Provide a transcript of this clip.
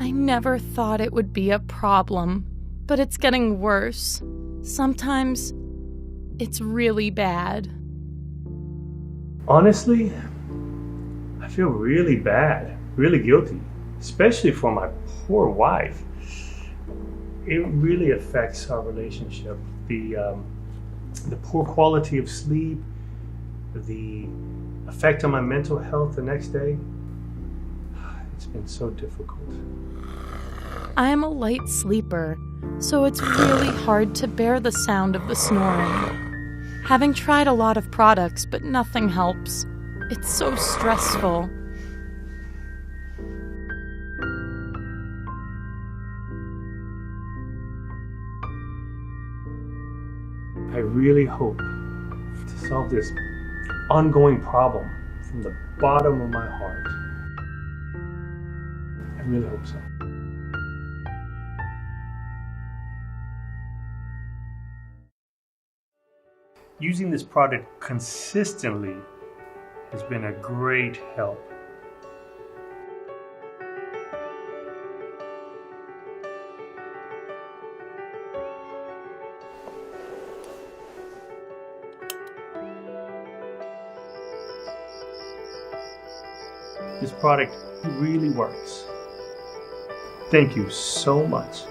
I never thought it would be a problem, but it's getting worse. Sometimes it's really bad. Honestly, I feel really bad, really guilty, especially for my poor wife. It really affects our relationship. The poor quality of sleep, the effect on my mental health the next day. It's been so difficult. I am a light sleeper, so it's really hard to bear the sound of the snoring. Having tried a lot of products, but nothing helps. It's so stressful. I really hope to solve this ongoing problem from the bottom of my heart. I really hope so. Using this product consistently has been a great help. This product really works. Thank you so much.